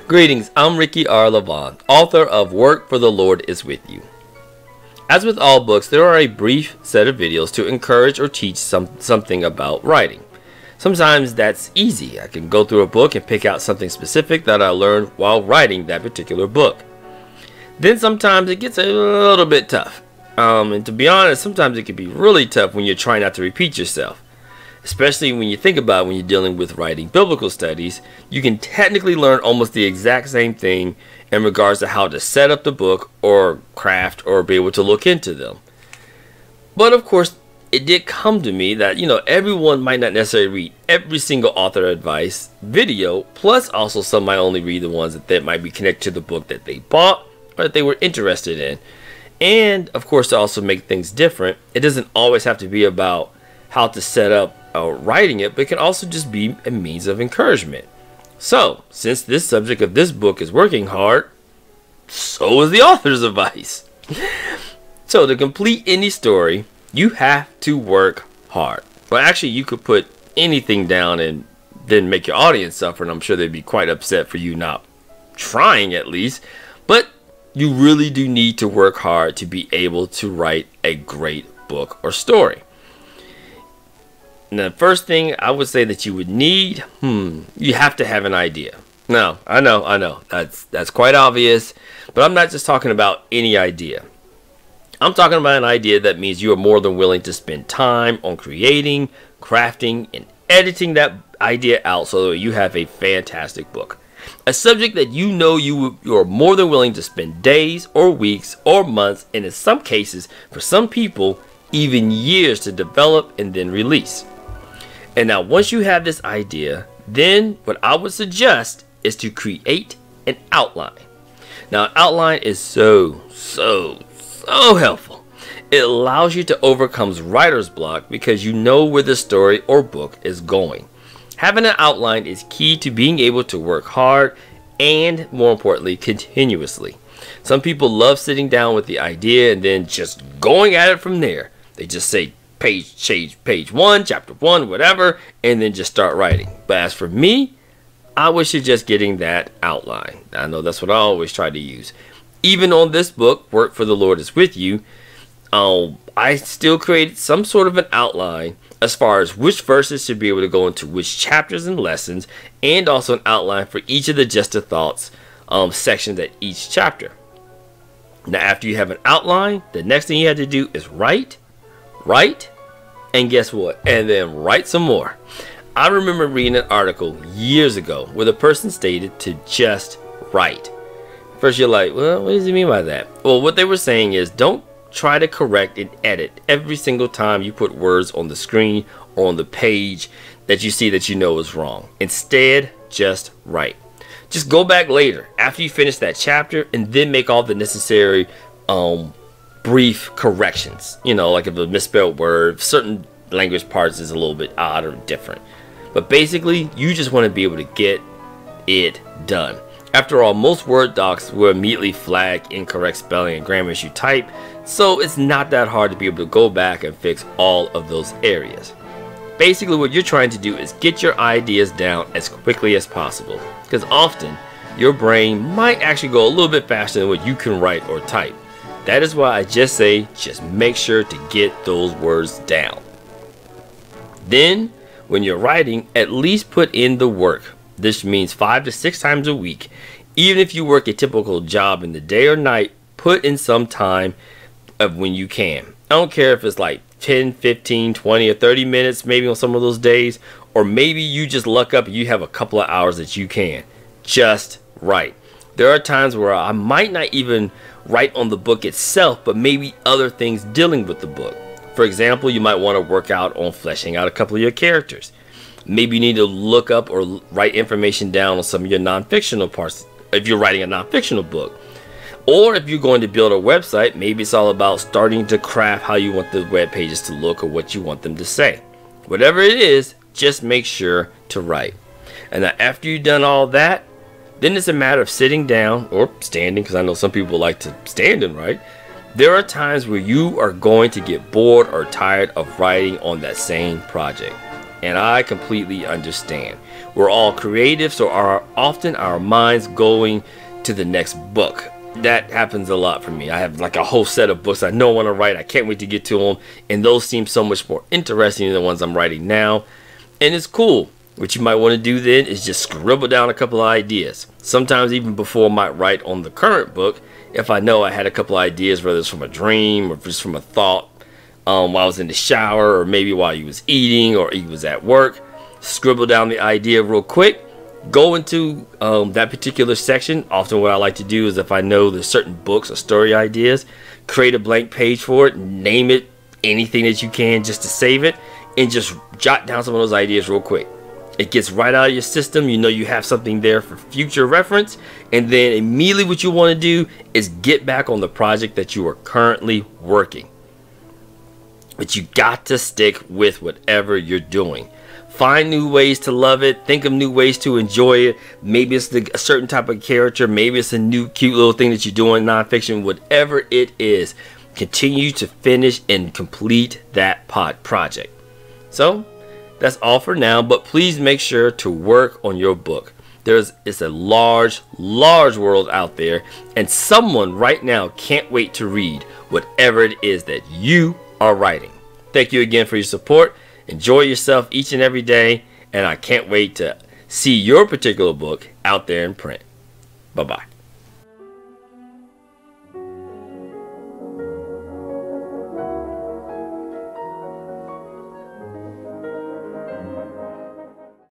Greetings, I'm Ricky R. Levon, author of Work for the Lord is With You. As with all books, there are a brief set of videos to encourage or teach something about writing. Sometimes that's easy. I can go through a book and pick out something specific that I learned while writing that particular book. Then sometimes it gets a little bit tough. And to be honest, sometimes it can be really tough when you're trying not to repeat yourself. Especially when you think about when you're dealing with writing biblical studies, you can technically learn almost the exact same thing in regards to how to set up the book or craft or be able to look into them. But of course, it did come to me that, everyone might not necessarily read every single author advice video, plus also some might only read the ones that might be connected to the book that they bought or that they were interested in. And of course, to also make things different, it doesn't always have to be about how to set up writing it, but it can also just be a means of encouragement. So, since this subject of this book is working hard, so is the author's advice. So, to complete any story, you have to work hard. Well, actually, you could put anything down and then make your audience suffer, and I'm sure they'd be quite upset for you not trying at least. But you really do need to work hard to be able to write a great book or story. Now, the first thing I would say that you would need, you have to have an idea. Now, I know, that's quite obvious, but I'm not just talking about any idea. I'm talking about an idea that means you are more than willing to spend time on creating, crafting, and editing that idea out so that you have a fantastic book. A subject that you are more than willing to spend days or weeks or months, and in some cases, for some people, even years to develop and then release. And now once you have this idea, then what I would suggest is to create an outline. Now an outline is so helpful. It allows you to overcome writer's block because you know where the story or book is going. Having an outline is key to being able to work hard and, more importantly, continuously. Some people love sitting down with the idea and then just going at it from there. They just say page 1, chapter 1, whatever, and then just start writing. But as for me, I would suggest getting that outline. I know that's what I always try to use. Even on this book, Work for the Lord is With You, I still created some sort of an outline as far as which verses should be able to go into which chapters and lessons, and also an outline for each of the Just a Thoughts sections at each chapter. Now, after you have an outline, the next thing you have to do is write, and guess what? And then write some more. I remember reading an article years ago where the person stated to just write. First you're like, well, what does he mean by that? Well, what they were saying is don't try to correct and edit every single time you put words on the screen or on the page that you see that you know is wrong. Instead, just write. Just go back later after you finish that chapter and then make all the necessary brief corrections. Like if a misspelled word, certain language parts is a little bit odd or different. But basically, you just want to be able to get it done. After all, most Word docs will immediately flag incorrect spelling and grammar as you type, so it's not that hard to be able to go back and fix all of those areas. Basically, what you're trying to do is get your ideas down as quickly as possible, because often your brain might actually go a little bit faster than what you can write or type. That is why I just say, just make sure to get those words down. Then, when you're writing, at least put in the work. This means 5 to 6 times a week. Even if you work a typical job in the day or night, put in some time of when you can. I don't care if it's like 10, 15, 20, or 30 minutes maybe on some of those days, or maybe you just luck up and you have a couple of hours that you can. Just write. There are times where I might not even write on the book itself, but maybe other things dealing with the book. For example, you might want to work out on fleshing out a couple of your characters. Maybe you need to look up or write information down on some of your non-fictional parts if you're writing a non-fictional book. Or if you're going to build a website, maybe it's all about starting to craft how you want the web pages to look or what you want them to say. Whatever it is, just make sure to write. And now after you've done all that, then it's a matter of sitting down or standing, because I know some people like to stand and write. There are times where you are going to get bored or tired of writing on that same project. And I completely understand. We're all creative, so often our minds going to the next book. That happens a lot for me. I have like a whole set of books I know I want to write. I can't wait to get to them. And those seem so much more interesting than the ones I'm writing now. And it's cool. What you might want to do then is just scribble down a couple of ideas. Sometimes even before I might write on the current book, if I know I had a couple of ideas, whether it's from a dream or just from a thought while I was in the shower, or maybe while you was eating or you was at work, scribble down the idea real quick. Go into that particular section. Often what I like to do is, if I know there's certain books or story ideas, create a blank page for it, name it anything that you can just to save it, and just jot down some of those ideas real quick. It gets right out of your system. You know you have something there for future reference, and then immediately what you want to do is get back on the project that you are currently working. But you got to stick with whatever you're doing. Find new ways to love it. Think of new ways to enjoy it. Maybe it's a certain type of character. Maybe it's a new cute little thing that you're doing in nonfiction. Whatever it is, continue to finish and complete that project. So that's all for now, but please make sure to work on your book. It's a large world out there, and someone right now can't wait to read whatever it is that you are writing. Thank you again for your support. Enjoy yourself each and every day, and I can't wait to see your particular book out there in print. Bye-bye.